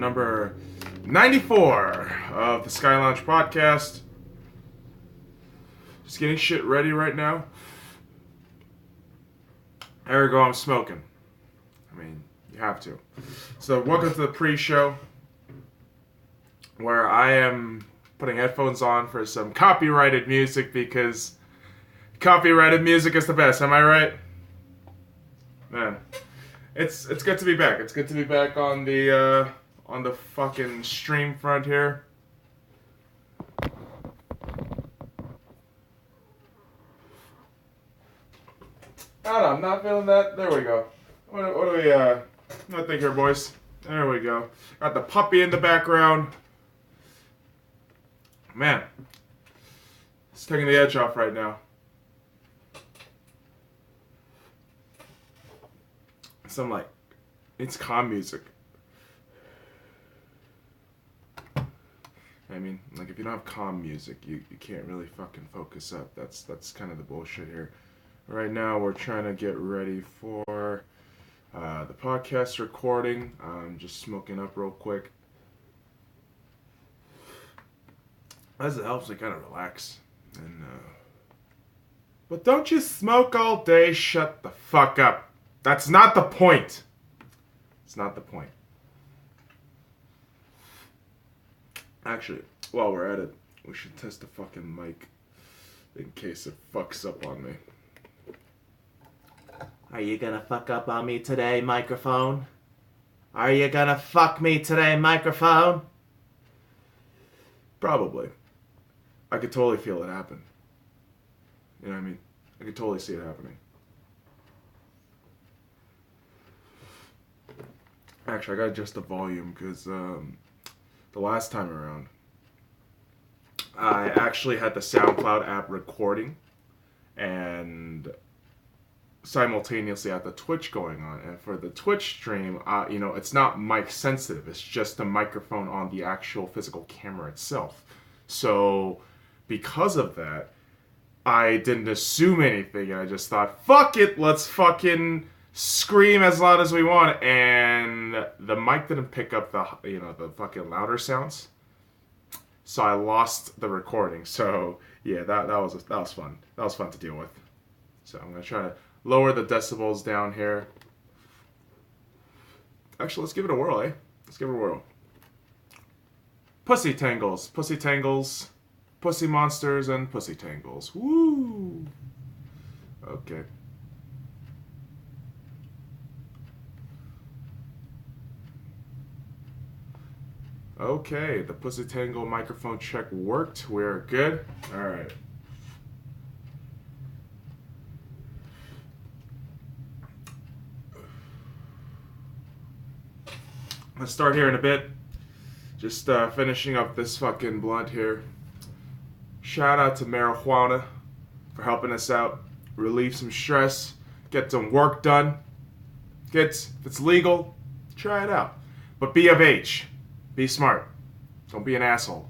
number 94 of the SkyLounge podcast. Just getting shit ready right now. There we go, I'm smoking. I mean, you have to. So welcome to the pre-show, where I am putting headphones on for some copyrighted music, because copyrighted music is the best, am I right? Man, it's good to be back. It's good to be back on the fucking stream front here. I don't know, I'm not feeling that. There we go. What do we, I think here, boys. There we go. Got the puppy in the background. Man, it's taking the edge off right now. Some, like, it's calm music. I mean, like, if you don't have calm music, you can't really fucking focus up. That's kind of the bullshit here. Right now, we're trying to get ready for the podcast recording. I'm just smoking up real quick. As it helps me kind of relax. And but don't you smoke all day? Shut the fuck up. That's not the point. It's not the point. Actually, while we're at it, we should test the fucking mic in case it fucks up on me. Are you gonna fuck up on me today, microphone? Are you gonna fuck me today, microphone? Probably. I could totally feel it happen. You know what I mean? I could totally see it happening. Actually, I gotta adjust the volume because the last time around, I actually had the SoundCloud app recording and simultaneously had the Twitch going on. And for the Twitch stream, it's not mic sensitive. It's just the microphone on the actual physical camera itself. So because of that, I didn't assume anything. And I just thought, fuck it, let's fucking scream as loud as we want. And the mic didn't pick up the fucking louder sounds. So I lost the recording. So yeah, that was fun. That was fun to deal with. So I'm gonna try to lower the decibels down here. Actually, let's give it a whirl, eh? Let's give it a whirl. Pussy tangles, pussy monsters, and pussy tangles. Woo! Okay. Okay, the pussy tangle microphone check worked. We're good. All right. Let's start here in a bit. Just finishing up this fucking blunt here. Shout out to marijuana for helping us out, relieve some stress, get some work done. If it's legal, try it out. But be of age. Be smart. Don't be an asshole.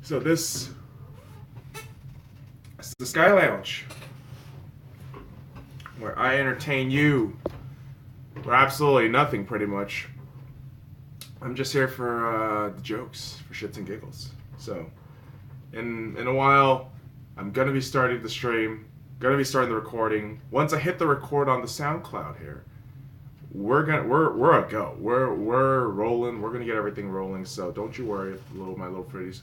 So this is the Sky Lounge, where I entertain you for absolutely nothing, pretty much. I'm just here for the jokes, for shits and giggles. So, in a while, I'm gonna be starting the stream, gonna be starting the recording. Once I hit the record on the SoundCloud here, we're a go. We're rolling. We're gonna get everything rolling. So don't you worry, my little pretties.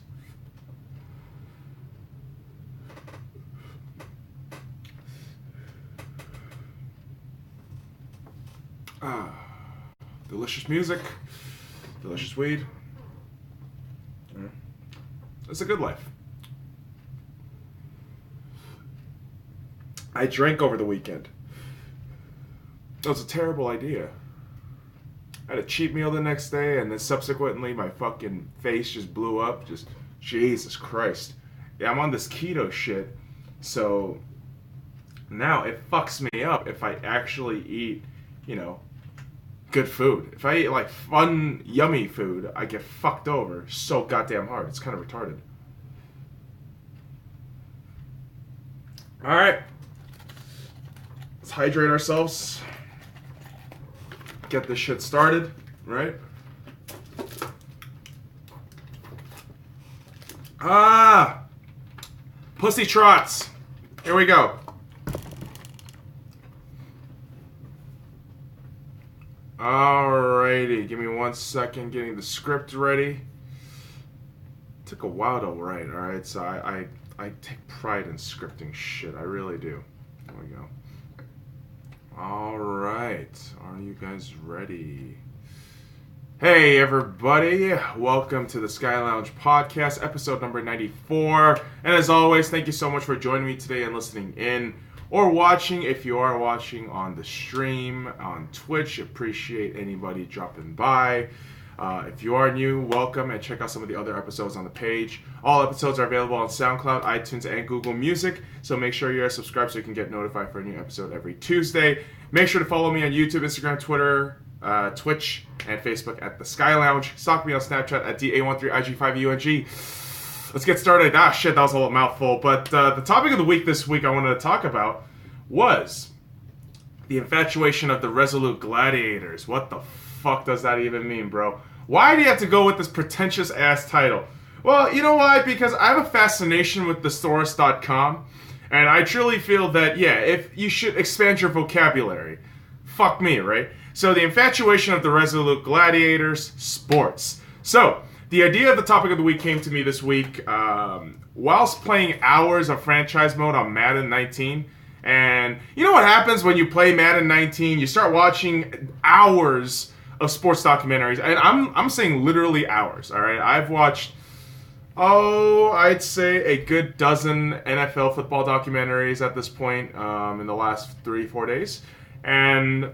Delicious music, delicious weed. It's a good life. I drank over the weekend. That was a terrible idea. I had a cheat meal the next day, and then subsequently my fucking face just blew up. Just, Jesus Christ. Yeah, I'm on this keto shit, so now it fucks me up if I actually eat, good food. If I eat, like, fun, yummy food, I get fucked over so goddamn hard. It's kind of retarded. All right. Let's hydrate ourselves. Get this shit started, right? Pussy trots. Here we go. Alrighty, give me 1 second getting the script ready. Took a while to write, alright? So I take pride in scripting shit. I really do. There we go. Alright, are you guys ready? Hey everybody, welcome to the SkyLounge podcast, episode number 94. And as always, thank you so much for joining me today and listening in or watching. If you are watching on the stream on Twitch, appreciate anybody dropping by. If you are new, welcome, and check out some of the other episodes on the page. All episodes are available on SoundCloud, iTunes, and Google Music, so make sure you're subscribed so you can get notified for a new episode every Tuesday. Make sure to follow me on YouTube, Instagram, Twitter, Twitch, and Facebook at thescylounge. Stalk me on Snapchat at DA13IG5UNG. Let's get started. Shit, that was a little mouthful. But the topic of the week this week I wanted to talk about was the infatuation of the Resolute Gladiators. What the fuck does that even mean, bro? Why do you have to go with this pretentious ass title? Well, you know why? Because I have a fascination with thesaurus.com, and I truly feel that, yeah, if you should expand your vocabulary. Fuck me, right? So the infatuation of the Resolute Gladiators, sports. So the idea of the topic of the week came to me this week whilst playing hours of franchise mode on Madden 19. And you know what happens when you play Madden 19? You start watching hours of sports documentaries, and I'm saying literally hours. All right, I've watched I'd say a good dozen NFL football documentaries at this point in the last 3-4 days. And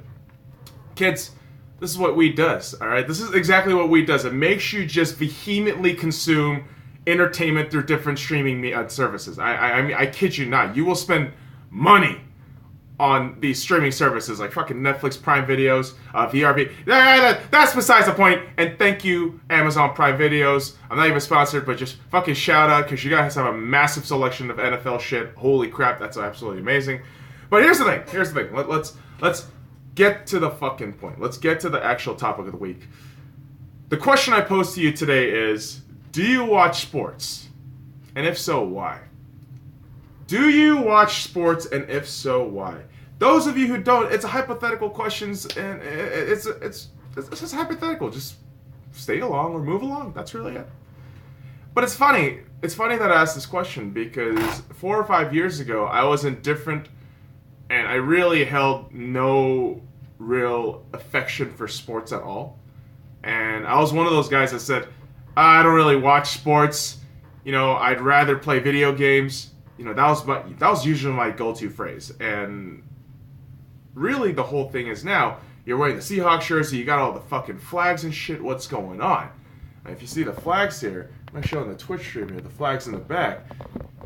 kids, this is what weed does. All right, this is exactly what weed does. It makes you just vehemently consume entertainment through different streaming services. I mean, I kid you not. You will spend money on these streaming services like fucking Netflix, Prime Videos, VRV. That's besides the point. And thank you, Amazon Prime Videos. I'm not even sponsored, but just fucking shout out because you guys have a massive selection of NFL shit. Holy crap, that's absolutely amazing. But here's the thing. Let's get to the fucking point. Let's get to the actual topic of the week. The question I pose to you today is, do you watch sports? And if so, why? Do you watch sports, and if so, why? Those of you who don't, it's a hypothetical question, and it's just hypothetical. Just stay along or move along. That's really it. But it's funny. It's funny that I asked this question because 4 or 5 years ago, I was indifferent, and I really held no real affection for sports at all. And I was one of those guys that said, I don't really watch sports. You know, I'd rather play video games. You know, that was usually my go-to phrase. And really the whole thing is now, you're wearing the Seahawks jersey, you got all the fucking flags and shit, what's going on? And if you see the flags here, I'm showing the Twitch stream here, the flags in the back.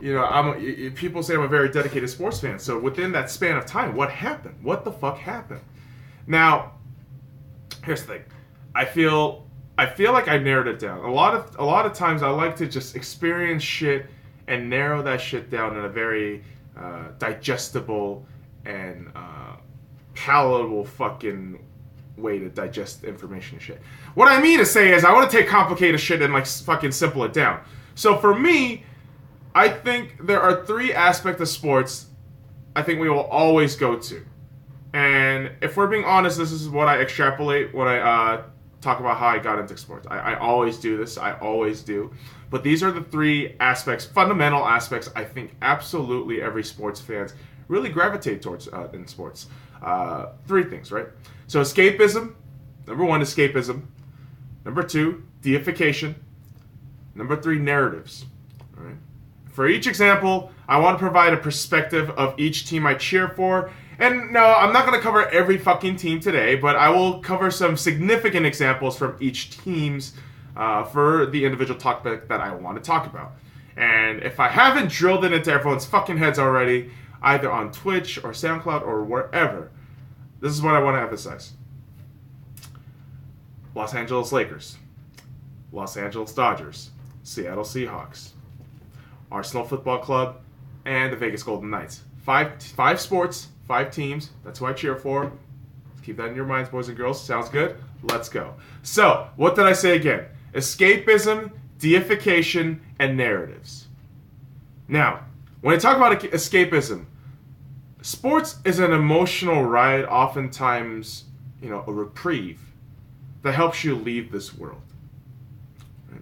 You know, people say I'm a very dedicated sports fan. So within that span of time, what happened? What the fuck happened? Now, here's the thing. I feel like I narrowed it down. A lot of times I like to just experience shit and narrow that shit down in a very digestible and palatable fucking way to digest information and shit. What I mean to say is I want to take complicated shit and like fucking simple it down. So for me, I think there are 3 aspects of sports I think we will always go to. And if we're being honest, this is what I extrapolate when I talk about how I got into sports. I always do this. I always do. But these are the 3 aspects, fundamental aspects, I think absolutely every sports fans really gravitate towards in sports. 3 things, right? So escapism. Number 1, escapism. Number 2, deification. Number 3, narratives. All right. For each example, I want to provide a perspective of each team I cheer for. And no, I'm not going to cover every fucking team today, but I will cover some significant examples from each team's for the individual topic that I want to talk about. And if I haven't drilled it into everyone's fucking heads already, either on Twitch or SoundCloud or wherever, this is what I want to emphasize. Los Angeles Lakers, Los Angeles Dodgers, Seattle Seahawks, Arsenal Football Club, and the Vegas Golden Knights. Five sports, 5 teams. That's who I cheer for. Keep that in your minds, boys and girls. Sounds good? Let's go. So, what did I say again? Escapism, deification, and narratives. Now, when I talk about escapism, sports is an emotional ride, oftentimes, a reprieve that helps you leave this world. Right?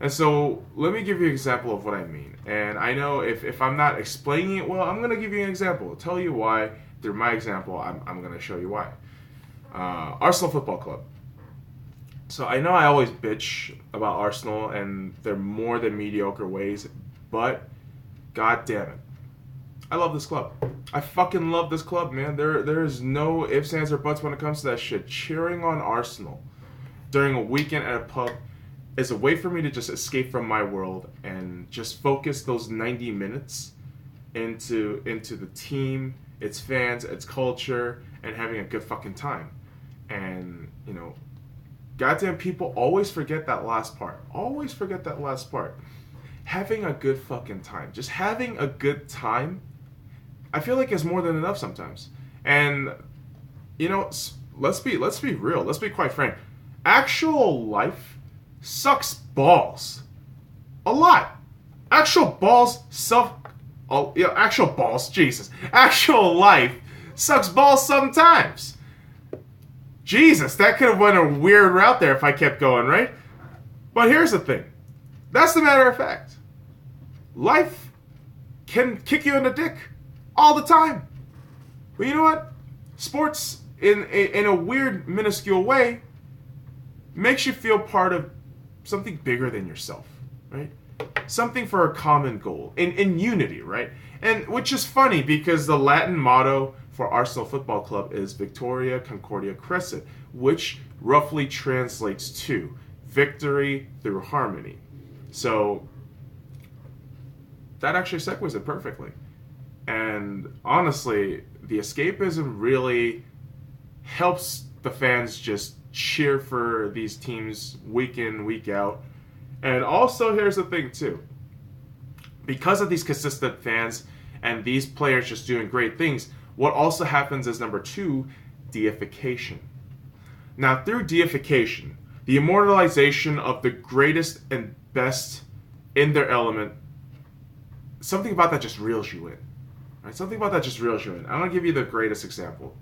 And so, let me give you an example of what I mean. And I know if I'm not explaining it well, I'm going to give you an example. I'll tell you why. Through my example, I'm going to show you why. Arsenal Football Club. So I know I always bitch about Arsenal and their more than mediocre ways, but god damn it, I love this club. I fucking love this club, man. There is no ifs, ands, or buts when it comes to that shit. Cheering on Arsenal during a weekend at a pub is a way for me to just escape from my world and just focus those 90 minutes into the team, its fans, its culture, and having a good fucking time. And, goddamn people always forget that last part. Always forget that last part. Having a good fucking time. Just having a good time, I feel like is more than enough sometimes. And, let's be real. Let's be quite frank. Actual life sucks balls. A lot. Actual balls actual balls, Jesus. Actual life sucks balls sometimes. Jesus, that could have went a weird route there if I kept going, right? But here's the thing. That's the matter of fact. Life can kick you in the dick all the time. But you know what? Sports, in a weird, minuscule way, makes you feel part of something bigger than yourself, right? Something for a common goal, in unity, right? And which is funny because the Latin motto for Arsenal Football Club is Victoria Concordia Crescit, which roughly translates to victory through harmony. So that actually segues it perfectly. And honestly, the escapism really helps the fans just cheer for these teams week in, week out. And also, here's the thing too. Because of these consistent fans and these players just doing great things, what also happens is number 2, deification. Now, through deification, the immortalization of the greatest and best in their element, something about that just reels you in. Right? Something about that just reels you in. I'm going to give you the greatest example.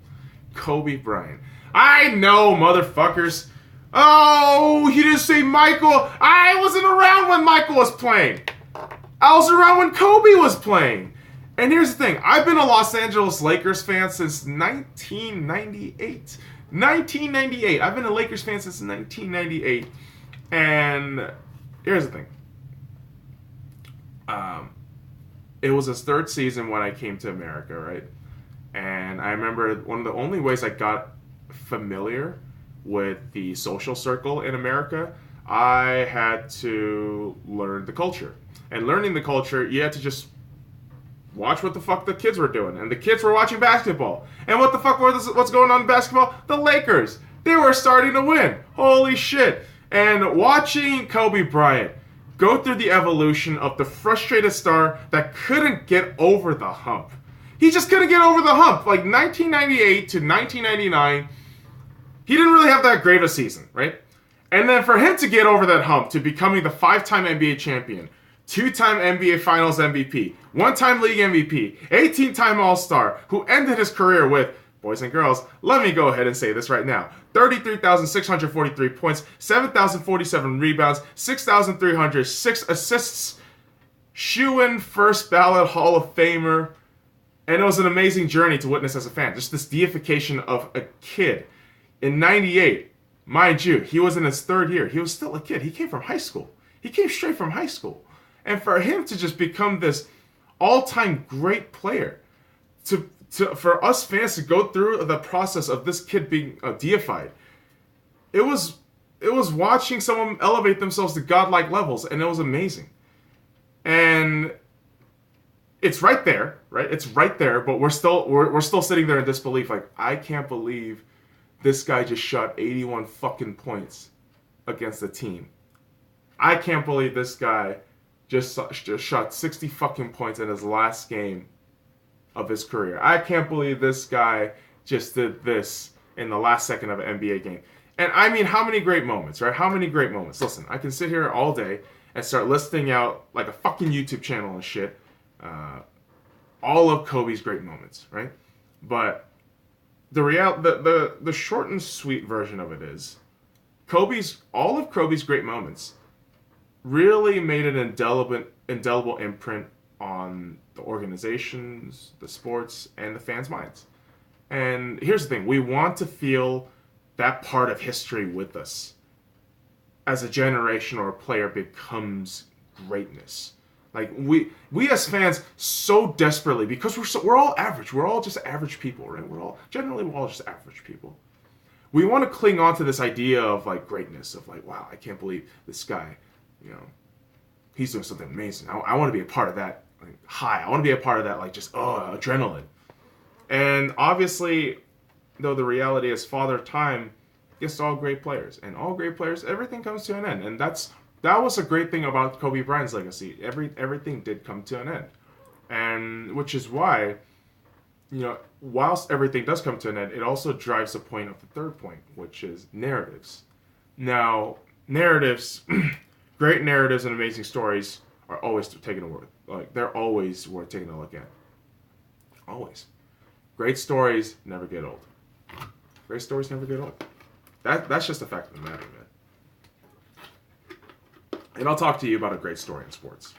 Kobe Bryant. I know, motherfuckers. Oh, he didn't say Michael. I wasn't around when Michael was playing. I was around when Kobe was playing. And here's the thing. I've been a Los Angeles Lakers fan since 1998. 1998. I've been a Lakers fan since 1998. And here's the thing. It was his 3rd season when I came to America, right? And I remember one of the only ways I got familiar with the social circle in America, I had to learn the culture. And learning the culture, you had to just watch what the fuck the kids were doing. And the kids were watching basketball. And what the fuck what's going on in basketball? The Lakers. They were starting to win. Holy shit. And watching Kobe Bryant go through the evolution of the frustrated star that couldn't get over the hump. He just couldn't get over the hump. Like 1998 to 1999, he didn't really have that great of a season, right? And then for him to get over that hump to becoming the 5-time NBA champion, 2-time NBA Finals MVP, 1-time league MVP, 18-time All-Star, who ended his career with, boys and girls, let me go ahead and say this right now, 33,643 points, 7,047 rebounds, 6,306 assists, shoo-in first ballot Hall of Famer, and it was an amazing journey to witness as a fan. Just this deification of a kid. In 98, mind you, he was in his 3rd year. He was still a kid. He came from high school. He came straight from high school. And for him to just become this all-time great player, for us fans to go through the process of this kid being deified, it was watching someone elevate themselves to godlike levels, and it was amazing. And it's right there, right? It's right there, but we're still sitting there in disbelief, like, I can't believe this guy just shot 81 fucking points against the team. I can't believe this guy just shot 60 fucking points in his last game of his career. I can't believe this guy just did this in the last second of an NBA game. And I mean, how many great moments, right? How many great moments? Listen, I can sit here all day and start listing out like a fucking YouTube channel and shit. All of Kobe's great moments, right? But the short and sweet version of it is all of Kobe's great moments really made an indelible imprint on the organizations, the sports, and the fans' minds. And here's the thing, we want to feel that part of history with us as a generation or a player becomes greatness. Like we as fans so desperately, because we're all average. We're all just average people, right? We're all just average people. We want to cling on to this idea of like greatness, of like, wow, I can't believe this guy, he's doing something amazing. I want to be a part of that like, high. I want to be a part of that like just adrenaline. And obviously, though the reality is Father Time gets all great players, and all great players, everything comes to an end, and that was a great thing about Kobe Bryant's legacy. Everything did come to an end, and which is why, whilst everything does come to an end, it also drives the point of the third point, which is narratives. Now, narratives, great narratives and amazing stories are always taken a look. Like they're always worth taking a look at. Always, great stories never get old. Great stories never get old. That's just a fact of the matter, man. And I'll talk to you about a great story in sports.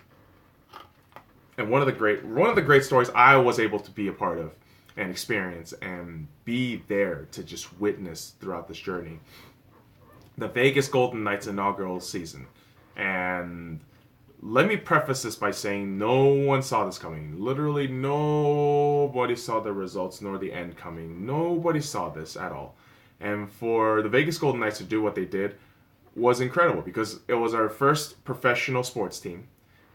And one of the great stories I was able to be a part of and experience and be there to just witness throughout this journey. The Vegas Golden Knights inaugural season. And let me preface this by saying no one saw this coming. Literally nobody saw the results nor the end coming. Nobody saw this at all. And for the Vegas Golden Knights to do what they did was incredible because it was our first professional sports team.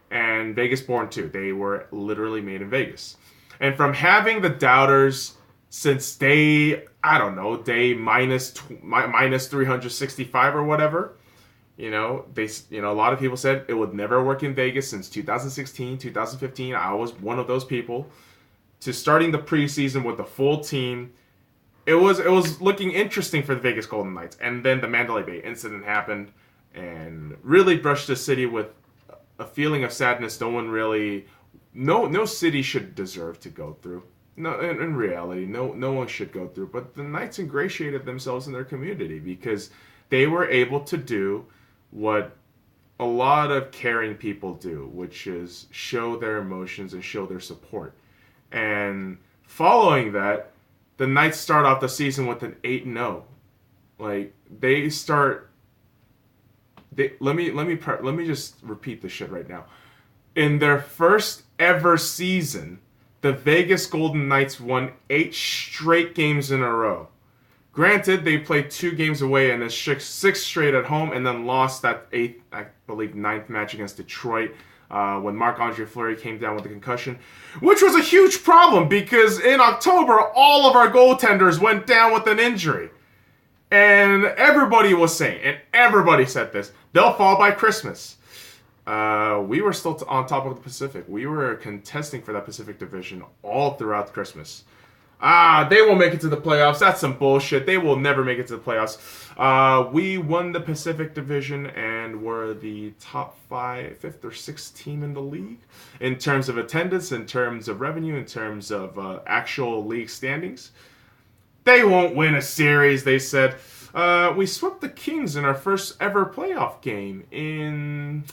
And Vegas born too. They were literally made in Vegas. And from having the doubters since day minus 365 or whatever, a lot of people said it would never work in Vegas since 2016, 2015. I was one of those people. To starting the preseason with the full team, it was looking interesting for the Vegas Golden Knights. And then the Mandalay Bay incident happened and really brushed the city with a feeling of sadness no city should deserve to go through. No, in reality, no one should go through. But the Knights ingratiated themselves in their community because they were able to do what a lot of caring people do, which is show their emotions and show their support. And following that, the Knights start off the season with an 8-0. Like let me just repeat this shit right now. In their first ever season, the Vegas Golden Knights won 8 straight games in a row. Granted, they played 2 games away and then 6 straight at home, and then lost that 9th match against Detroit when Marc-Andre Fleury came down with a concussion, which was a huge problem because in October, all of our goaltenders went down with an injury. And everybody was saying, and everybody said this, they'll fall by Christmas. We were still on top of the Pacific. We were contesting for that Pacific Division all throughout Christmas. They won't make it to the playoffs. That's some bullshit. They will never make it to the playoffs. We won the Pacific Division and were the top 5th or 6th team in the league in terms of attendance, in terms of revenue, in terms of actual league standings. They won't win a series, they said. We swept the Kings in our first ever playoff game in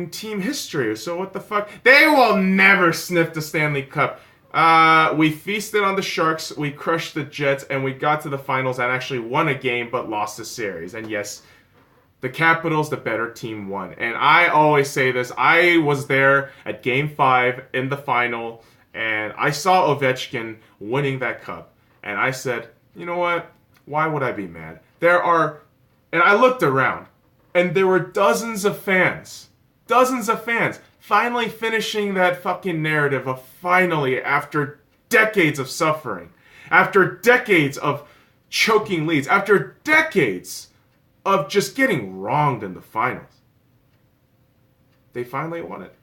team history. So what the fuck? They will never sniff the Stanley Cup. We feasted on the Sharks, we crushed the Jets, and we got to the finals and actually won a game but lost the series. And yes, the Capitals, the better team, won. And I always say this, I was there at Game 5 in the final, and I saw Ovechkin winning that cup. And I said, you know what? Why would I be mad? And I looked around, and there were dozens of fans finally finishing that fucking narrative of finally, after decades of suffering, after decades of choking leads, after decades of just getting wronged in the finals, they finally won it.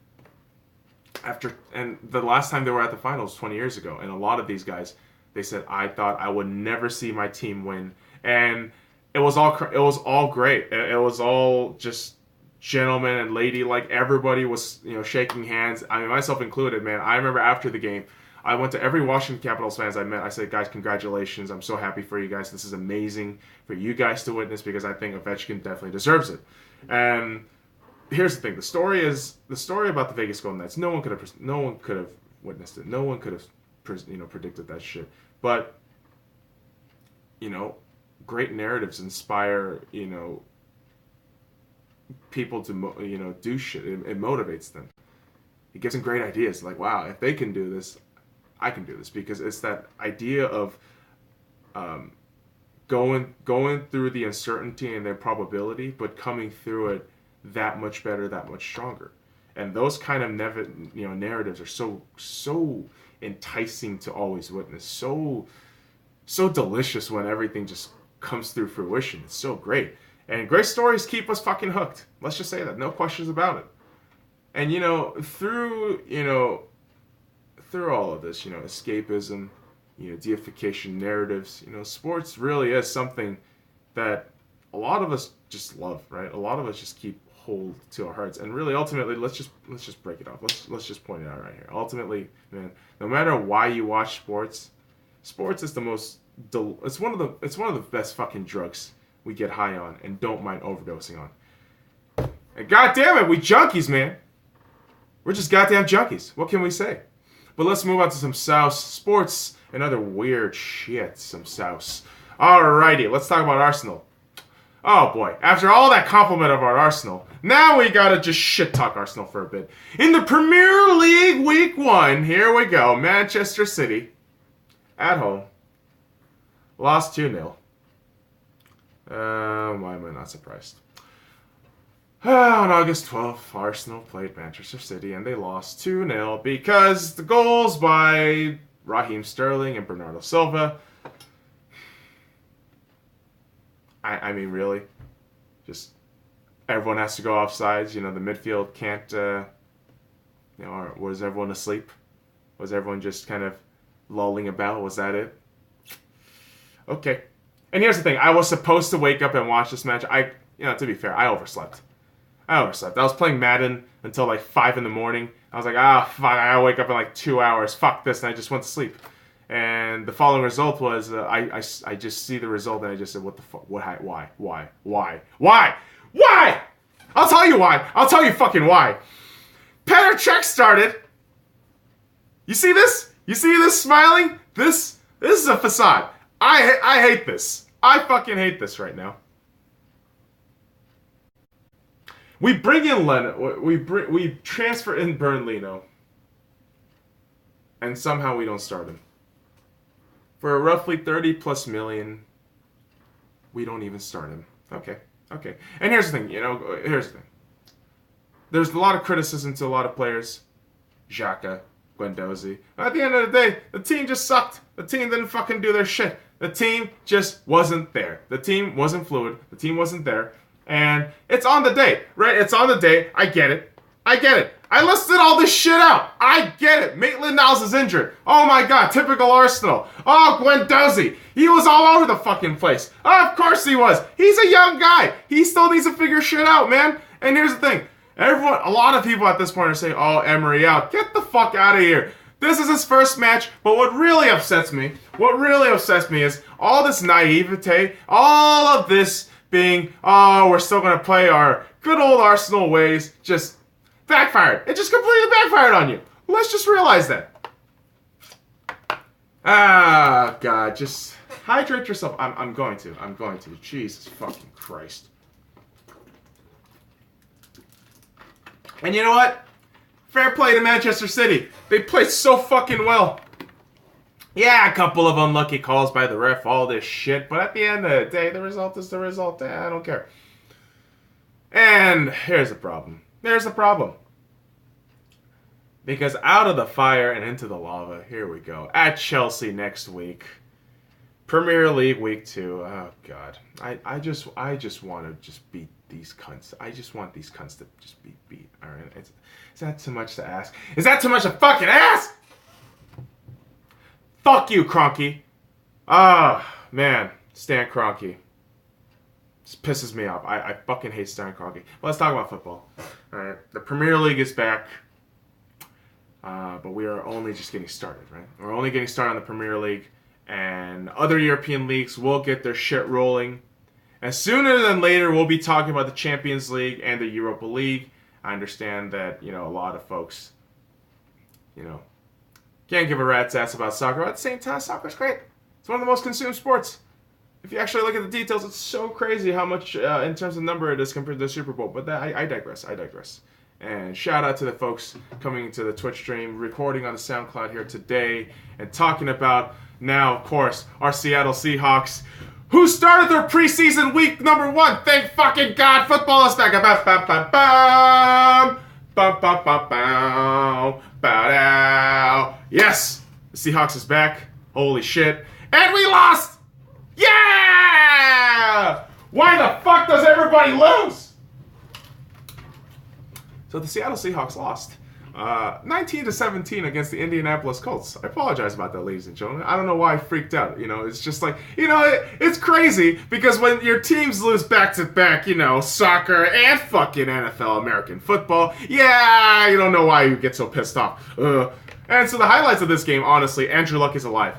And the last time they were at the finals 20 years ago, and a lot of these guys, they said, I thought I would never see my team win, and it was all great. It was all just gentlemen and lady, like everybody was, shaking hands. I mean, myself included, man. I remember after the game, I went to every Washington Capitals fans I met. I said, guys, congratulations. I'm so happy for you guys. This is amazing for you guys to witness, because I think Ovechkin definitely deserves it. And here's the thing: the story about the Vegas Golden Knights. No one could have witnessed it. No one could have, predicted that shit. But great narratives inspire people to do shit. It motivates them. It gives them great ideas. Like, wow, if they can do this, I can do this, because it's that idea of going through the uncertainty and the probability, but coming through it that much better, that much stronger. And those kind of narratives are so enticing to always witness. So delicious when everything just comes through fruition. It's so great. And great stories keep us fucking hooked. Let's just say that. No questions about it. And through all of this, escapism, deification narratives, sports really is something that a lot of us just love, right? A lot of us just keep hold to our hearts. And really, ultimately, let's just break it off. Let's just point it out right here. Ultimately, man, no matter why you watch sports is the most it's one of the best fucking drugs we get high on and don't mind overdosing on. And god damn it, we junkies, man. We're just goddamn junkies. What can we say? But let's move on to some souse, sports, and other weird shit. Some souse. Alrighty, let's talk about Arsenal. Oh boy, after all that compliment about Arsenal, now we gotta just shit talk Arsenal for a bit. In the Premier League Week 1, here we go. Manchester City, at home, lost 2-0. Why am I not surprised? On August 12th, Arsenal played Manchester City and they lost 2-0 because the goals by Raheem Sterling and Bernardo Silva. I mean, really? Just everyone has to go offsides. The midfield can't, or was everyone asleep? Was everyone just kind of lolling about? Was that it? Okay. And here's the thing. I was supposed to wake up and watch this match. To be fair, I overslept. I was playing Madden until like 5 in the morning. I was like, fuck, I gotta wake up in like 2 hours. Fuck this. And I just went to sleep. And the following result was, I just see the result and I just said, what the fuck? Why? I'll tell you why. I'll tell you fucking why. Petr Cech started. You see this? You see this smiling? This is a facade. I hate this. I fucking hate this right now. We bring in Lennon. We transfer in Bernlino. And somehow we don't start him. For roughly 30 plus million, we don't even start him. Okay. And here's the thing, There's a lot of criticism to a lot of players. Xhaka, Guendouzi. At the end of the day, the team just sucked. The team didn't fucking do their shit. The team just wasn't there. The team wasn't fluid. The team wasn't there. And it's on the day, right? It's on the day. I get it. I listed all this shit out. I get it. Maitland-Niles is injured. Oh my god, typical Arsenal. Oh, Guendouzi. He was all over the fucking place. Oh, of course he was. He's a young guy. He still needs to figure shit out, man. And here's the thing. A lot of people at this point are saying, oh, Emery out. Get the fuck out of here. This is his first match, but what really upsets me is all this naivete, all of this being, oh, we're still going to play our good old Arsenal ways, just backfired. It just completely backfired on you. Let's just realize that. God, just hydrate yourself. I'm going to. Jesus fucking Christ. And you know what? Fair play to Manchester City. They played so fucking well. Yeah, a couple of unlucky calls by the ref, all this shit. But at the end of the day, the result is the result. I don't care. And here's the problem. Because out of the fire and into the lava, here we go. At Chelsea next week. Premier League Week 2. Oh, God. I just want to just be these cunts. I just want these cunts to just be beat. All right, is that too much to ask? Is that too much to fucking ask? Fuck you, Kroenke. Man, Stan Kroenke. This pisses me off. I fucking hate Stan Kroenke. But let's talk about football. All right, the Premier League is back, but we are only just getting started, right? We're only getting started on the Premier League, and other European leagues will get their shit rolling. And sooner than later, we'll be talking about the Champions League and the Europa League. I understand that, a lot of folks, can't give a rat's ass about soccer. But at the same time, soccer's great. It's one of the most consumed sports. If you actually look at the details, it's so crazy how much, in terms of number, it is compared to the Super Bowl. But I digress. And shout out to the folks coming to the Twitch stream, recording on the SoundCloud here today, and talking about, now, of course, our Seattle Seahawks, who started their preseason week number 1. Thank fucking God, football is back. Yes, the Seahawks is back. Holy shit. And we lost! Yeah! Why the fuck does everybody lose? So the Seattle Seahawks lost 19-17 against the Indianapolis Colts. I apologize about that, ladies and gentlemen. I don't know why I freaked out. It's just like, it's crazy because when your teams lose back-to-back, soccer and fucking NFL American football, yeah, you don't know why you get so pissed off. And so the highlights of this game, honestly, Andrew Luck is alive.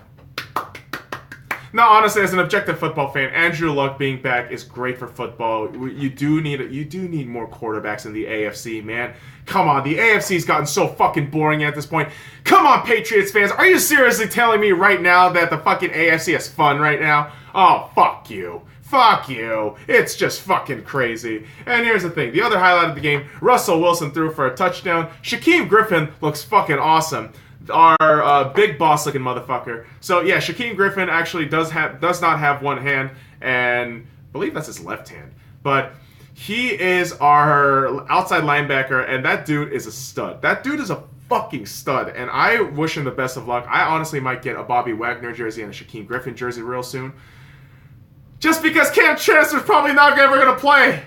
No, honestly, as an objective football fan, Andrew Luck being back is great for football. You do need more quarterbacks in the AFC, man. Come on, the AFC's gotten so fucking boring at this point. Come on, Patriots fans, are you seriously telling me right now that the fucking AFC is fun right now? Oh, fuck you. Fuck you. It's just fucking crazy. And here's the thing. The other highlight of the game, Russell Wilson threw for a touchdown. Shaquem Griffin looks fucking awesome. Our big boss looking motherfucker. So yeah, Shaquem Griffin actually does not have one hand, and I believe that's his left hand. But he is our outside linebacker, and that dude is a stud. That dude is a fucking stud, and I wish him the best of luck. I honestly might get a Bobby Wagner jersey and a Shaquem Griffin jersey real soon. Just because Cam Chancellor's probably not ever going to play.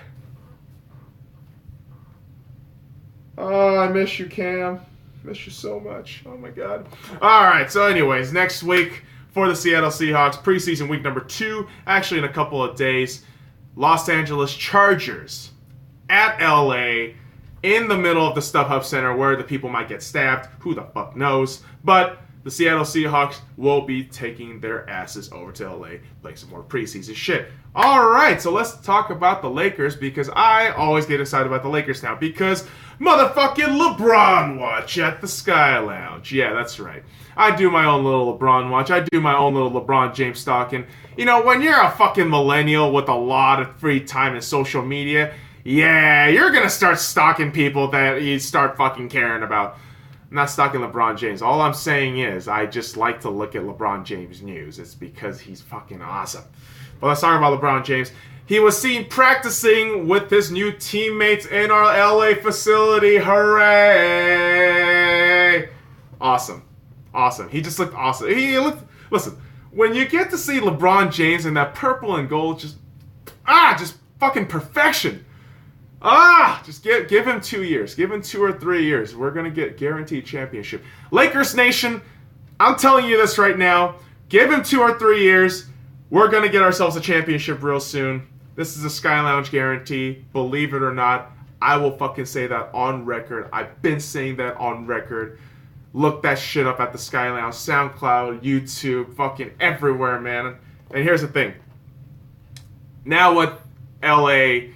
Oh, I miss you, Cam. Miss you so much. Oh my God. Alright, so anyways, next week for the Seattle Seahawks, preseason week number 2, actually in a couple of days, Los Angeles Chargers at LA in the middle of the StubHub Center where the people might get stabbed. Who the fuck knows? But the Seattle Seahawks will be taking their asses over to LA, playing some more preseason shit. Alright, so let's talk about the Lakers because I always get excited about the Lakers now because motherfucking LeBron watch at the Sky Lounge. Yeah, that's right. I do my own little LeBron watch. I do my own little LeBron James stalking. When you're a fucking millennial with a lot of free time and social media, yeah, you're gonna start stalking people that you start fucking caring about. I'm not stalking LeBron James. All I'm saying is I just like to look at LeBron James news. It's because he's fucking awesome. But let's talk about LeBron James. He was seen practicing with his new teammates in our LA facility. Hooray! Awesome. He just looked awesome. Listen, when you get to see LeBron James in that purple and gold, just fucking perfection. Just give him 2 years. Give him 2 or 3 years. We're going to get guaranteed championship. Lakers Nation, I'm telling you this right now. Give him 2 or 3 years. We're going to get ourselves a championship real soon. This is a Sky Lounge guarantee. Believe it or not, I will fucking say that on record. I've been saying that on record. Look that shit up at the Sky Lounge. SoundCloud, YouTube, fucking everywhere, man. And here's the thing. Now with LA,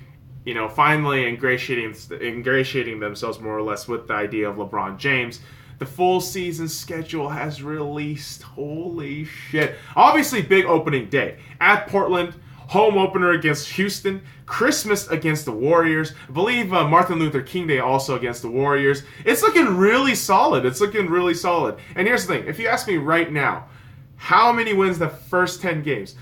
finally ingratiating themselves more or less with the idea of LeBron James, the full season schedule has released. Holy shit. Obviously, big opening day. At Portland, home opener against Houston, Christmas against the Warriors. I believe Martin Luther King Day also against the Warriors. It's looking really solid. And here's the thing. If you ask me right now, how many wins the first 10 games?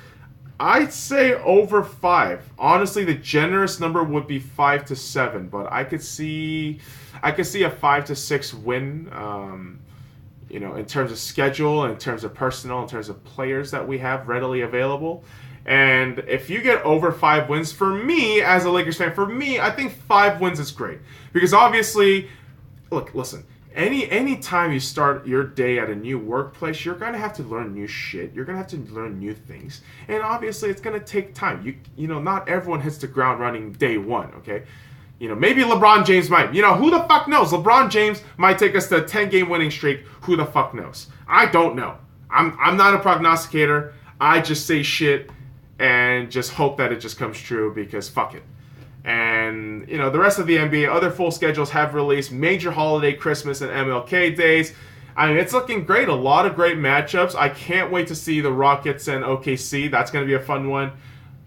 I'd say over 5. Honestly, the generous number would be 5 to 7, but I could see a 5 to 6 win. In terms of schedule, in terms of personnel, in terms of players that we have readily available. And if you get over 5 wins, for me, as a Lakers fan, I think 5 wins is great. Because obviously, look, listen, any time you start your day at a new workplace, you're going to have to learn new shit. You're going to have to learn new things. And obviously, it's going to take time. You know, not everyone hits the ground running day one, okay? You know, maybe LeBron James might. You know, who the fuck knows? LeBron James might take us to a 10-game winning streak. Who the fuck knows? I don't know. I'm not a prognosticator. I just say shit and just hope that it just comes true because fuck it. And, you know, the rest of the NBA, other full schedules have released major holiday, Christmas, and MLK days. I mean, it's looking great. A lot of great matchups. I can't wait to see the Rockets and OKC. That's going to be a fun one.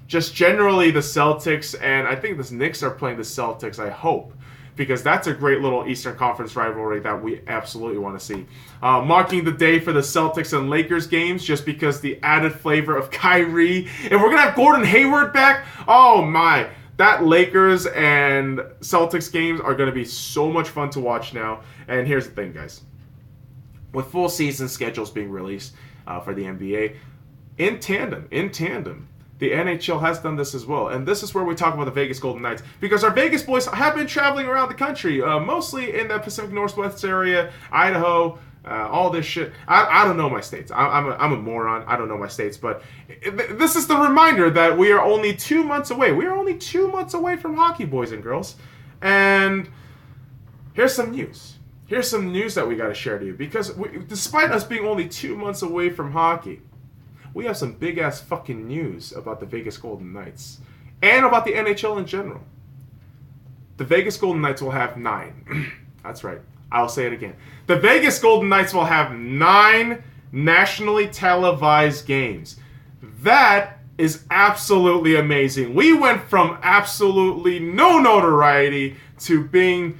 Just generally the Celtics, and I think the Knicks are playing the Celtics, I hope. Because that's a great little Eastern Conference rivalry that we absolutely want to see. Marking the day for the Celtics and Lakers games, just because the added flavor of Kyrie. And we're going to have Gordon Hayward back. Oh my. That Lakers and Celtics games are going to be so much fun to watch now. And here's the thing, guys. With full season schedules being released for the NBA, in tandem, the NHL has done this as well. And this is where we talk about the Vegas Golden Knights. Because our Vegas boys have been traveling around the country, mostly in the Pacific Northwest area, Idaho, all this shit. I don't know my states. I'm a moron. I don't know my states. But this is the reminder that we are only 2 months away. We are only 2 months away from hockey, boys and girls. And here's some news. Here's some news that we got to share to you. Because despite us being only 2 months away from hockey, we have some big-ass fucking news about the Vegas Golden Knights. And about the NHL in general. The Vegas Golden Knights will have 9. That's right. I'll say it again. The Vegas Golden Knights will have 9 nationally televised games. That is absolutely amazing. We went from absolutely no notoriety to being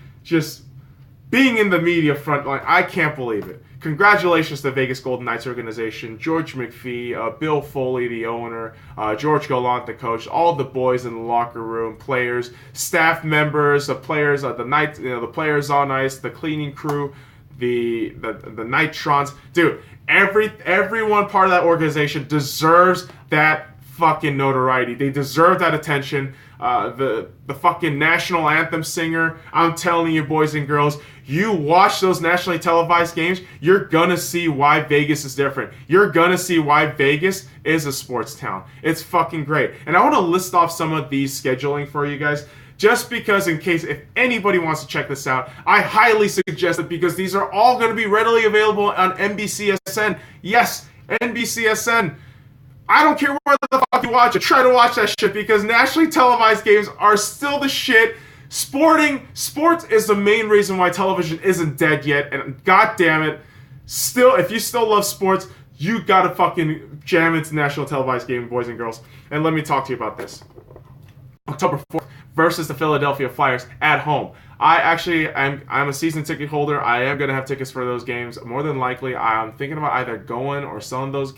in the media front line. I can't believe it. Congratulations to the Vegas Golden Knights organization, George McPhee, Bill Foley, the owner, George Gallant, the coach, all the boys in the locker room, players, staff members, the players, the players on ice, the cleaning crew, the Nitrons. Dude, everyone part of that organization deserves that fucking notoriety. They deserve that attention. The fucking national anthem singer, I'm telling you, boys and girls, you watch those nationally televised games, you're gonna see why Vegas is different. You're gonna see why Vegas is a sports town. It's fucking great. And I want to list off some of these scheduling for you guys, just because if anybody wants to check this out, I highly suggest it because these are all going to be readily available on NBCSN. Yes, NBCSN. I don't care where the fuck you watch it. Try to watch that shit because nationally televised games are still the shit. Sports is the main reason why television isn't dead yet. And god damn it, if you still love sports, you gotta fucking jam into national televised game, boys and girls. And let me talk to you about this. October 4th versus the Philadelphia Flyers at home. I'm a season ticket holder. I am gonna have tickets for those games. More than likely, I'm thinking about either going or selling those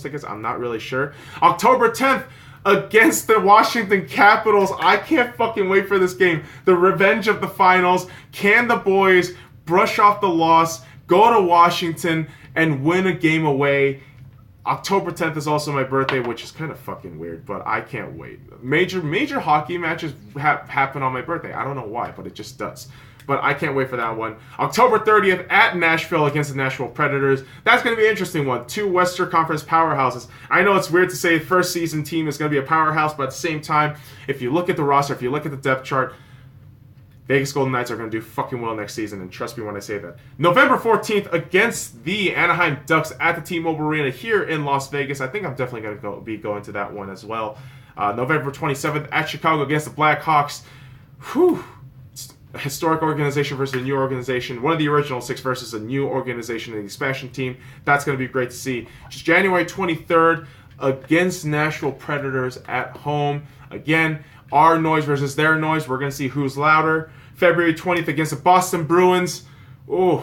tickets. I'm not really sure. October 10th against the Washington Capitals. I can't fucking wait for this game. The revenge of the finals. Can the boys brush off the loss, go to Washington, and win a game away? October 10th is also my birthday, which is kind of fucking weird, but I can't wait. Major hockey matches happen on my birthday. I don't know why, but it just does. But I can't wait for that one. October 30th at Nashville against the Nashville Predators. That's going to be an interesting one. 2 Western Conference powerhouses. I know it's weird to say first season team is going to be a powerhouse, but at the same time, if you look at the roster, if you look at the depth chart, Vegas Golden Knights are going to do fucking well next season, and trust me when I say that. November 14th against the Anaheim Ducks at the T-Mobile Arena here in Las Vegas. I think I'm definitely going to be going to that one as well. November 27th at Chicago against the Blackhawks. Whew. A historic organization versus a new organization. One of the original 6 versus a new organization in the expansion team. That's going to be great to see. Just January 23rd against Nashville Predators at home. Again, our noise versus their noise. We're going to see who's louder. February 20th against the Boston Bruins. Ooh,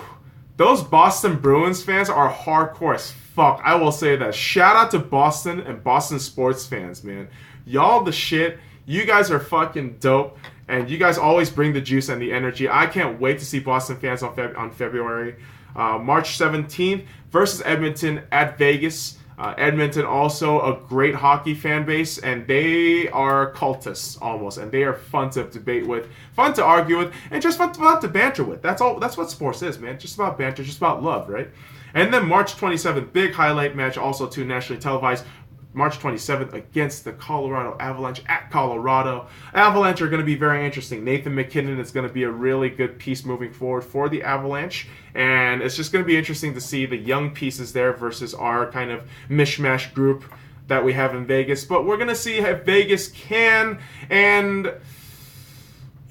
those Boston Bruins fans are hardcore as fuck. I will say that. Shout out to Boston and Boston sports fans, man. Y'all the shit. You guys are fucking dope. And you guys always bring the juice and the energy. I can't wait to see Boston fans on February. March 17th versus Edmonton at Vegas. Edmonton, also a great hockey fan base, and they are cultists almost, and they are fun to debate with, fun to argue with, and just fun to banter with. That's all. That's what sports is, man. Just about banter, just about love, right? And then March 27th, big highlight match, also too nationally televised. March 27th against the Colorado Avalanche at Colorado. Avalanche are going to be very interesting. Nathan McKinnon is going to be a really good piece moving forward for the Avalanche. And it's just going to be interesting to see the young pieces there versus our kind of mishmash group that we have in Vegas. But we're going to see if Vegas can and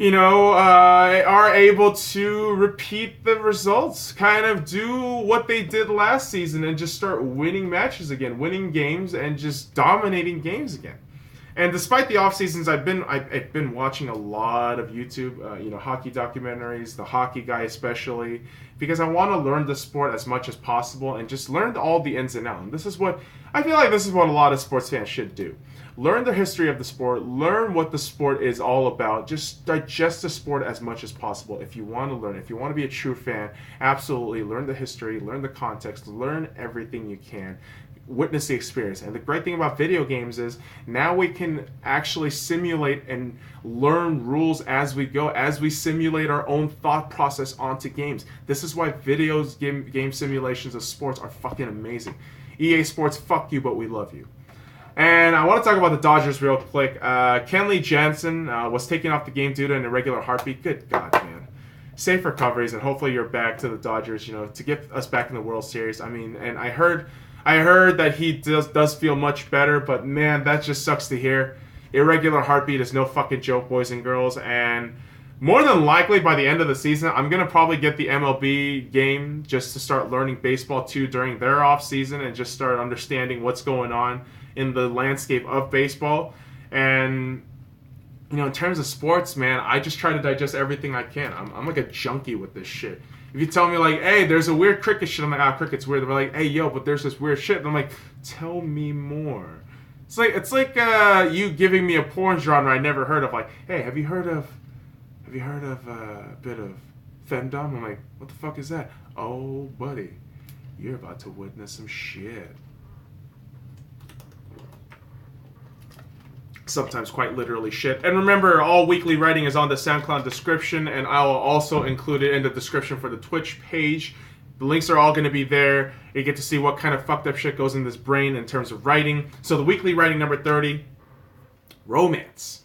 are able to repeat the results, kind of do what they did last season and just start winning matches again, winning games and just dominating games again. And despite the off seasons, I've been watching a lot of YouTube, hockey documentaries, the hockey guy especially, because I want to learn the sport as much as possible and just learn all the ins and outs. And this is what a lot of sports fans should do. Learn the history of the sport, learn what the sport is all about, just digest the sport as much as possible if you want to learn. If you want to be a true fan, absolutely learn the history, learn the context, learn everything you can, witness the experience. And the great thing about video games is now we can actually simulate and learn rules as we go, as we simulate our own thought process onto games. This is why game simulations of sports are fucking amazing. EA Sports, fuck you, but we love you. And I want to talk about the Dodgers real quick. Kenley Jansen was taken off the game due to an irregular heartbeat. Good God, man. Safe recoveries, and hopefully you're back to the Dodgers, to get us back in the World Series. I mean, and I heard that he does feel much better, but man, that just sucks to hear. Irregular heartbeat is no fucking joke, boys and girls, and more than likely by the end of the season, I'm going to probably get the MLB game just to start learning baseball too during their off season and just start understanding what's going on in the landscape of baseball. And in terms of sports, man, I just try to digest everything I can. I'm like a junkie with this shit. If you tell me like, hey, there's a weird cricket shit, I'm like, cricket's weird. They're like, hey, yo, but there's this weird shit. And I'm like, tell me more. It's like you giving me a porn genre I never heard of. Like, hey, have you heard of a bit of femdom? I'm like, what the fuck is that? Oh, buddy, you're about to witness some shit. Sometimes quite literally shit. And remember, all weekly writing is on the SoundCloud description, and I will also include it in the description for the Twitch page. The links are all going to be there. You get to see what kind of fucked up shit goes in this brain in terms of writing. So the weekly writing number 30, romance.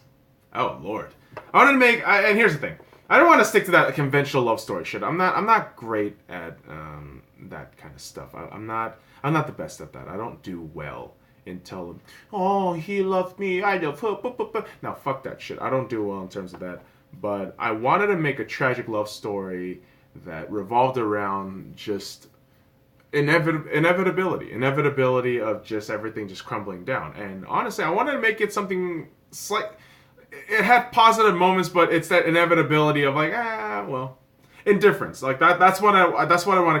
Oh, Lord. I wanted to make, and here's the thing. I don't want to stick to that conventional love story shit. I'm not great at that kind of stuff. I'm not the best at that. I don't do well and tell them, oh, he loved me, I love her. Now, fuck that shit. I don't do well in terms of that. But I wanted to make a tragic love story that revolved around just inevitability of just everything just crumbling down. And honestly, I wanted to make it something slight. It had positive moments, but it's that inevitability of like, indifference. Like that's what I want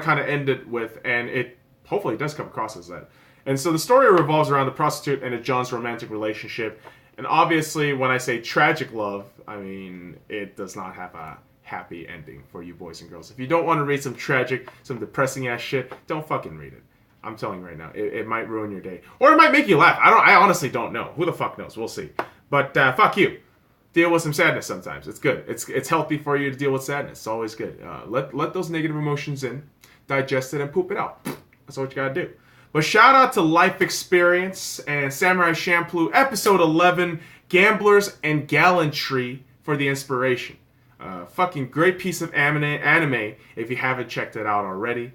to kind of end it with, and it hopefully does come across as that. And so the story revolves around the prostitute and John's romantic relationship. And obviously, when I say tragic love, I mean, it does not have a happy ending for you boys and girls. If you don't want to read some tragic, some depressing ass shit, don't fucking read it. I'm telling you right now, it might ruin your day. Or it might make you laugh. I honestly don't know. Who the fuck knows? We'll see. But fuck you. Deal with some sadness sometimes. It's good. It's healthy for you to deal with sadness. It's always good. Let those negative emotions in, digest it, and poop it out. That's what you gotta do. But shout out to Life Experience and Samurai Champloo, episode 11, Gamblers and Gallantry, for the inspiration. Fucking great piece of anime if you haven't checked it out already.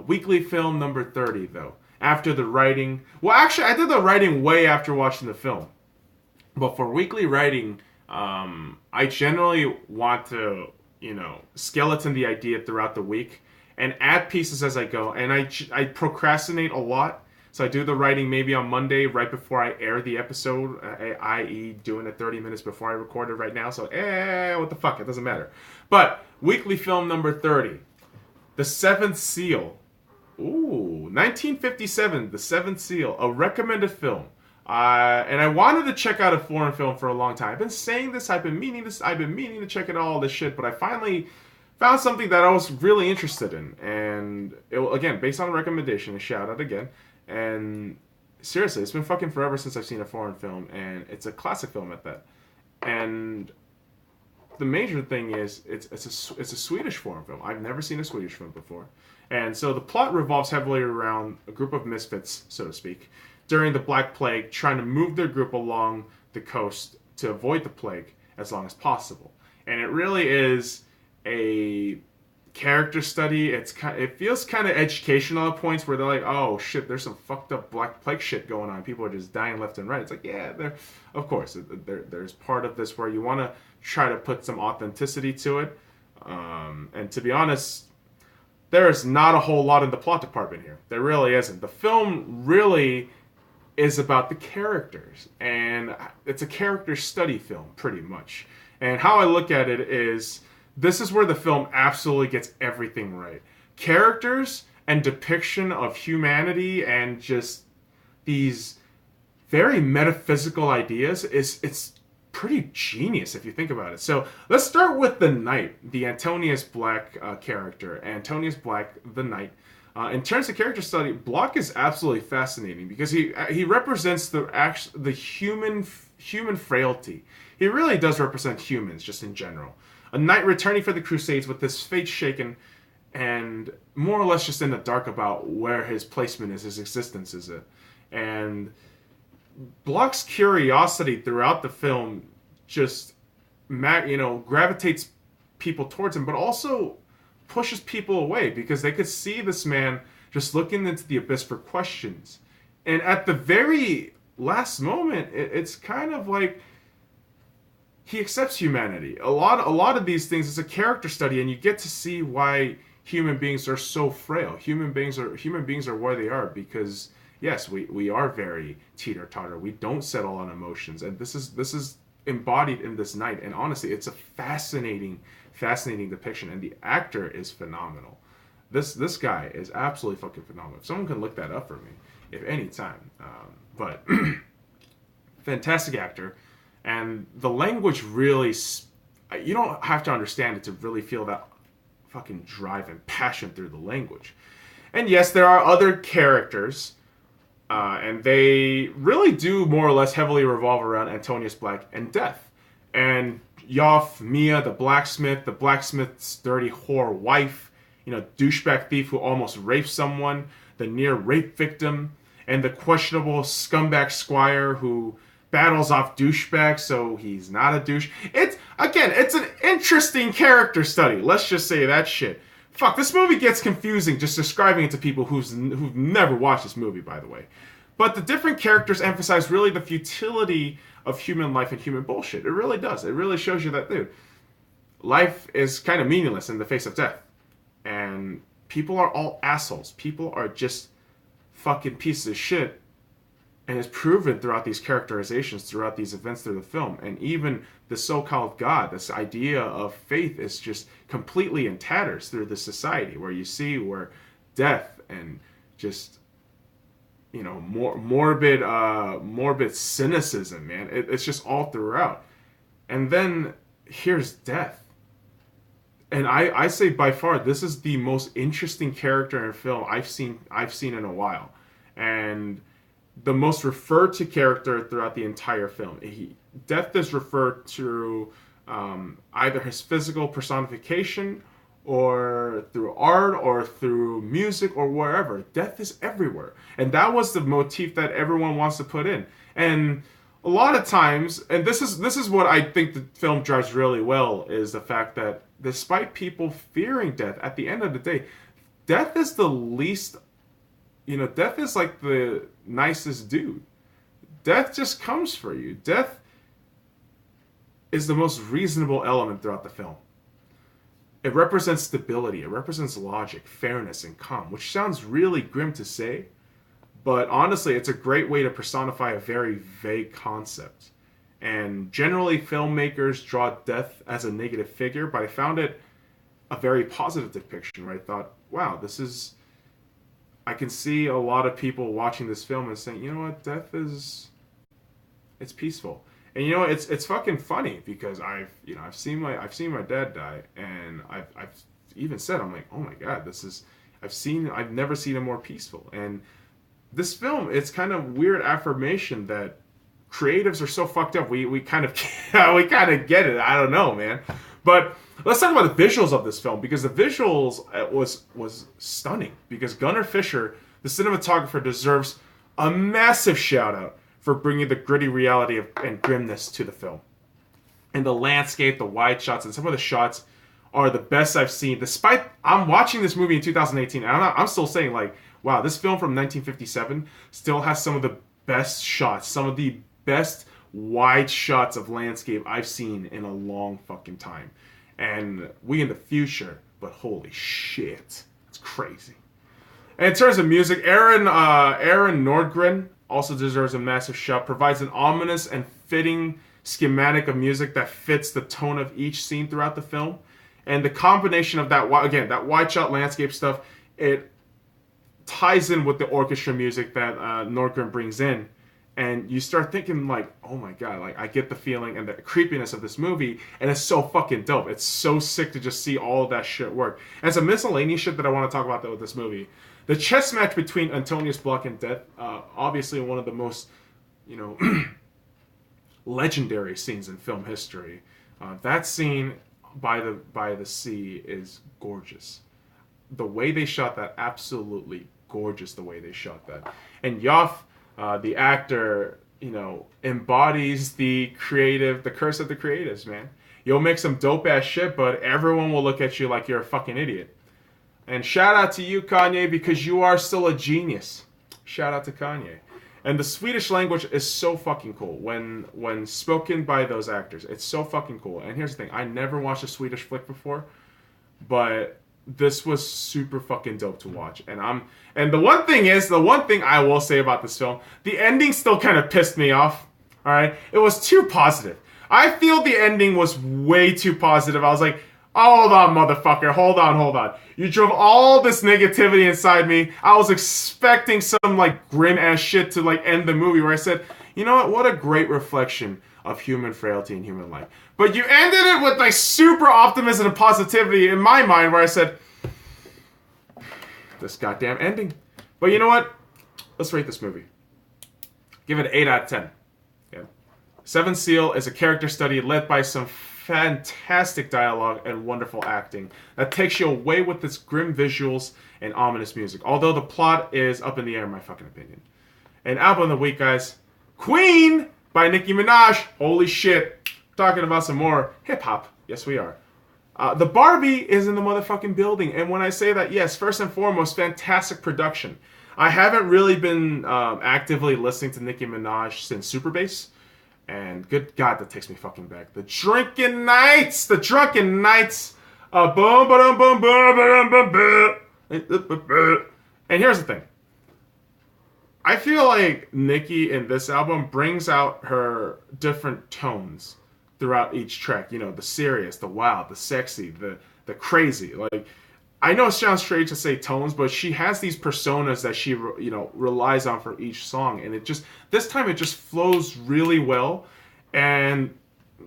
Weekly film number 30, though. After the writing... Well, actually, I did the writing way after watching the film. But for weekly writing, I generally want to, skeleton the idea throughout the week and add pieces as I go. And I procrastinate a lot. So I do the writing maybe on Monday right before I air the episode, i.e. doing it 30 minutes before I record it right now. So, what the fuck? It doesn't matter. But weekly film number 30, The Seventh Seal. Ooh, 1957, The Seventh Seal, a recommended film. And I wanted to check out a foreign film for a long time. I've been saying this, I've been meaning to check out all this shit, but I finally found something that I was really interested in. And, again, based on a recommendation, a shout out again, And seriously, it's been fucking forever since I've seen a foreign film, and it's a classic film at that. And the major thing is it's a Swedish foreign film. I've never seen a Swedish film before, and so the plot revolves heavily around a group of misfits, so to speak, during the Black Plague, trying to move their group along the coast to avoid the plague as long as possible. And it really is a character study. It feels kind of educational at points where they're like, oh shit, there's some fucked up Black Plague shit going on. People are just dying left and right. It's like, yeah, of course, there's part of this where you want to try to put some authenticity to it. And to be honest, there is not a whole lot in the plot department here. There really isn't. The film really is about the characters, and it's a character study film, pretty much. And how I look at it is, this is where the film absolutely gets everything right. Characters and depiction of humanity and just these very metaphysical ideas it's pretty genius if you think about it. So let's start with the Knight, the Antonius Black character. Antonius Black, the Knight. In terms of character study, Block is absolutely fascinating because he represents the human frailty. He really does represent humans just in general. A knight returning for the Crusades with his fate shaken and more or less just in the dark about where his placement is, his existence is it. And Block's curiosity throughout the film just gravitates people towards him, but also pushes people away because they could see this man just looking into the abyss for questions. And at the very last moment, it's kind of like he accepts humanity. A lot of these things is a character study, and you get to see why human beings are so frail. Human beings are where they are because yes, we are very teeter-totter. We don't settle on emotions, and this is embodied in this Knight. And honestly, it's a fascinating depiction, and the actor is phenomenal. This guy is absolutely fucking phenomenal. If someone can look that up for me, if any time. But fantastic actor, and the language really, you don't have to understand it to really feel that fucking drive and passion through the language. And yes, there are other characters, and they really do more or less heavily revolve around Antonius Black and death. And Yoff, Mia, the blacksmith's dirty whore wife, douchebag thief who almost raped someone, the near rape victim, and the questionable scumbag squire who battles off douchebag, so he's not a douche. It's an interesting character study. Let's just say that shit. Fuck, this movie gets confusing just describing it to people who've never watched this movie, by the way. But the different characters emphasize really the futility of human life and human bullshit. It really does. It really shows you that, dude, life is kind of meaningless in the face of death. And people are all assholes. People are just fucking pieces of shit. And it's proven throughout these characterizations, throughout these events through the film. And even the so-called God, this idea of faith, is just completely in tatters through the society, where you see where death and just, morbid cynicism, man. It's just all throughout. And then here's death. And I say by far, this is the most interesting character in film I've seen in a while. And the most referred to character throughout the entire film. Death is referred to either his physical personification or through art or through music or wherever. Death is everywhere. And that was the motif that everyone wants to put in. And a lot of times, and this is what I think the film drives really well, is the fact that despite people fearing death, at the end of the day, death is the least, death is like the nicest dude. Death just comes for you. Death is the most reasonable element throughout the film. It represents stability. It represents logic, fairness, and calm, which sounds really grim to say, but honestly, it's a great way to personify a very vague concept. And generally, filmmakers draw death as a negative figure, but I found it a very positive depiction, where I thought, wow, I can see a lot of people watching this film and saying, you know what, death is, it's peaceful. And it's fucking funny because I've seen my dad die, and I've even said, I'm like, oh my god, I've never seen it more peaceful. And this film, it's kind of weird affirmation that creatives are so fucked up. We kind of we kind of get it. I don't know, man. But let's talk about the visuals of this film, because the visuals was stunning. Because Gunnar Fisher, the cinematographer, deserves a massive shout out for bringing the gritty reality and grimness to the film. And the landscape, the wide shots, and some of the shots are the best I've seen. Despite I'm watching this movie in 2018, and I'm still saying, like, wow, this film from 1957 still has some of the best shots, some of the best wide shots of landscape I've seen in a long fucking time. And we in the future, but holy shit, it's crazy. And in terms of music, Aaron Nordgren also deserves a massive shout. Provides an ominous and fitting schematic of music that fits the tone of each scene throughout the film. And the combination of that, again, that wide shot landscape stuff, it ties in with the orchestra music that Nordgren brings in. And you start thinking, like, oh my god, like, I get the feeling and the creepiness of this movie, and it's so fucking dope. It's so sick to just see all of that shit work. And some miscellaneous shit that I want to talk about, though, with this movie. The chess match between Antonius Block and Death, obviously one of the most, legendary scenes in film history. That scene by the sea is gorgeous. The way they shot that, absolutely gorgeous. The way they shot that, and Yoff, the actor, embodies the curse of the creatives, man. You'll make some dope ass shit, but everyone will look at you like you're a fucking idiot. And shout out to you, Kanye, because you are still a genius. Shout out to Kanye. And the Swedish language is so fucking cool when spoken by those actors. It's so fucking cool. And here's the thing. I never watched a Swedish flick before, but this was super fucking dope to watch. And the one thing I will say about this film, the ending still kind of pissed me off. All right? It was too positive. I feel the ending was way too positive. I was like, hold on, motherfucker. Hold on. You drove all this negativity inside me. I was expecting some, like, grim-ass shit to, like, end the movie, where I said, you know what a great reflection of human frailty and human life. But you ended it with, like, super optimism and positivity in my mind, where I said, this goddamn ending. But you know what? Let's rate this movie. Give it an 8 out of 10. Yeah. Seventh Seal is a character study led by some fantastic dialogue and wonderful acting that takes you away with its grim visuals and ominous music. Although the plot is up in the air, in my fucking opinion. And album of the week, guys. Queen by Nicki Minaj. Holy shit. Talking about some more hip-hop. Yes, we are. The Barbie is in the motherfucking building. And when I say that, yes, first and foremost, fantastic production. I haven't really been actively listening to Nicki Minaj since Super Bass. And good God, that takes me fucking back. The drunken nights. Boom, ba-dum, boom, ba-dum, ba-dum. And here's the thing. I feel like Nicki in this album brings out her different tones throughout each track. The serious, the wild, the sexy, the crazy. Like, I know it sounds strange to say tones, but she has these personas that she, relies on for each song. And this time it just flows really well. And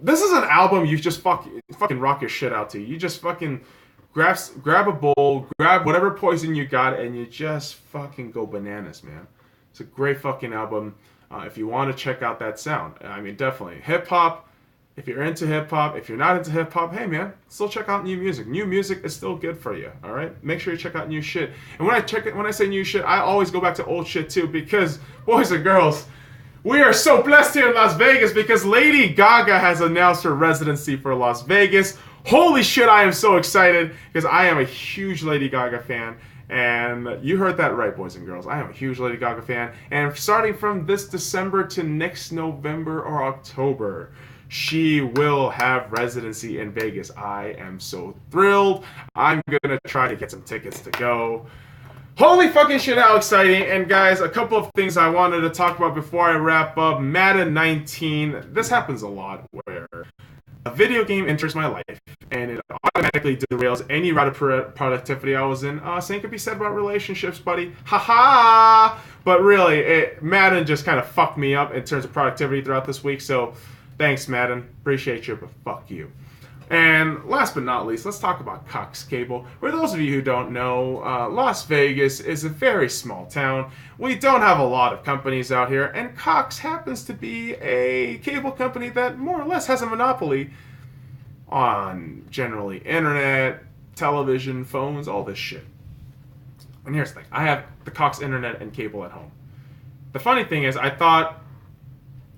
this is an album you just fucking rock your shit out to. You just fucking grab a bowl, grab whatever poison you got, and you just fucking go bananas, man. It's a great fucking album. If you want to check out that sound, I mean, definitely. Hip-hop. If you're into hip-hop, if you're not into hip-hop, hey, man, still check out new music. New music is still good for you, all right? Make sure you check out new shit. And when I say new shit, I always go back to old shit, too, because, boys and girls, we are so blessed here in Las Vegas because Lady Gaga has announced her residency for Las Vegas. Holy shit, I am so excited because I am a huge Lady Gaga fan. And you heard that right, boys and girls. I am a huge Lady Gaga fan. And starting from this December to next November or October, she will have residency in Vegas. I am so thrilled. I'm going to try to get some tickets to go. Holy fucking shit, how exciting. And guys, a couple of things I wanted to talk about before I wrap up. Madden 19. This happens a lot where a video game enters my life and it automatically derails any route of productivity I was in. Same could be said about relationships, buddy. Haha! But really, Madden just kind of fucked me up in terms of productivity throughout this week. So thanks, Madden. Appreciate you, but fuck you. And last but not least, let's talk about Cox Cable. For those of you who don't know, Las Vegas is a very small town. We don't have a lot of companies out here, and Cox happens to be a cable company that more or less has a monopoly on generally internet, television, phones, all this shit. And here's the thing. I have the Cox internet and cable at home. The funny thing is, I thought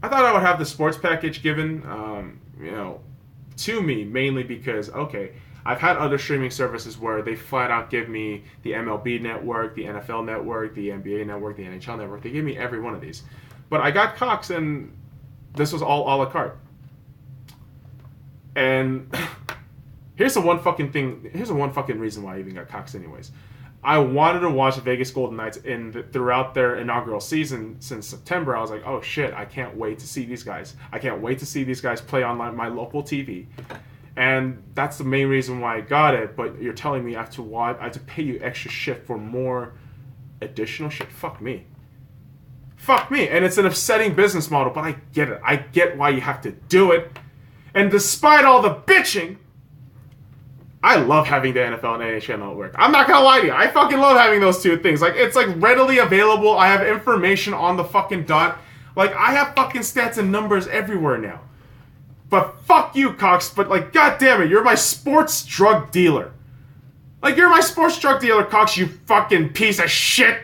I would have the sports package given, to me, mainly because, okay, I've had other streaming services where they flat out give me the MLB network, the NFL network, the NBA network, the NHL network. They give me every one of these. But I got Cox, and this was all a la carte. And here's the one fucking reason why I even got Cox anyways. I wanted to watch the Vegas Golden Knights throughout their inaugural season since September. I was like, oh shit, I can't wait to see these guys. I can't wait to see these guys play on my local TV. And that's the main reason why I got it. But you're telling me I have to pay you extra shit for more additional shit? Fuck me. Fuck me. And it's an upsetting business model, but I get it. I get why you have to do it. And despite all the bitching, I love having the NFL and NHL network. I'm not gonna lie to you. I fucking love having those two things. Like, it's like readily available. I have information on the fucking dot. Like, I have fucking stats and numbers everywhere now. But fuck you, Cox. But like, goddamn it, you're my sports drug dealer. Like, you're my sports drug dealer, Cox, you fucking piece of shit.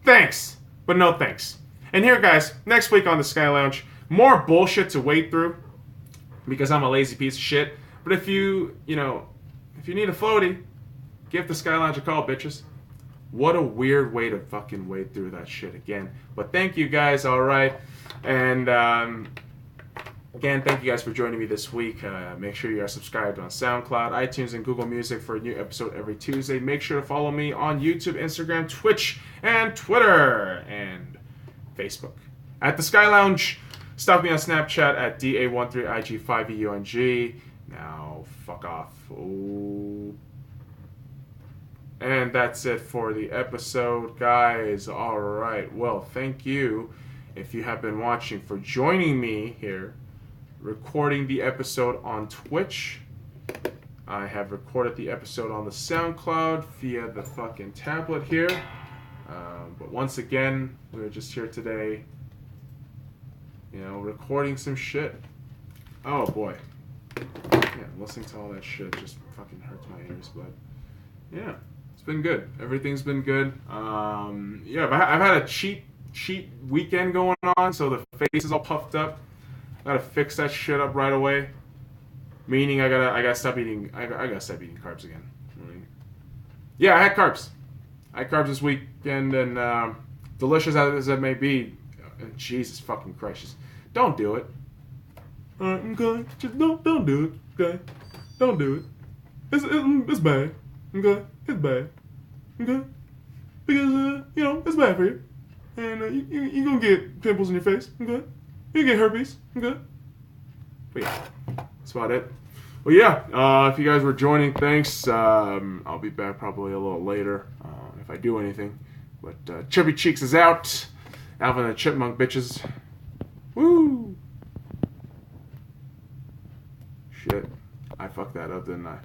Thanks, but no thanks. And here, guys, next week on the Sky Lounge, more bullshit to wade through because I'm a lazy piece of shit. But if you need a floaty, give the Sky Lounge a call, bitches. What a weird way to fucking wade through that shit again. But thank you guys, alright. And again, thank you guys for joining me this week. Make sure you are subscribed on SoundCloud, iTunes, and Google Music for a new episode every Tuesday. Make sure to follow me on YouTube, Instagram, Twitch, and Twitter, and Facebook. At the Sky Lounge, stalk me on Snapchat at DA13IG5EUNG. Now, fuck off. Oh. And that's it for the episode, guys. Alright, well, thank you, if you have been watching, for joining me here, recording the episode on Twitch. I have recorded the episode on the SoundCloud via the fucking tablet here. But once again, we're just here today, recording some shit. Oh, boy. Yeah, listening to all that shit just fucking hurts my ears, but yeah, it's been good. Everything's been good. I've had a cheat weekend going on, so the face is all puffed up. I gotta fix that shit up right away. Meaning I gotta stop eating. I gotta stop eating carbs again. Yeah, I had carbs. I had carbs this weekend, and delicious as it may be, Jesus fucking Christ, just don't do it. Okay, just don't do it. Okay, don't do it. It's bad. Okay, it's bad. Okay, because it's bad for you, and you're gonna get pimples in your face. Okay, you get herpes. Okay, but yeah, that's about it. Well, yeah, if you guys were joining, thanks. I'll be back probably a little later if I do anything. But Chubby Cheeks is out. Alvin and the Chipmunk bitches. Woo! Shit. I fucked that up, didn't I?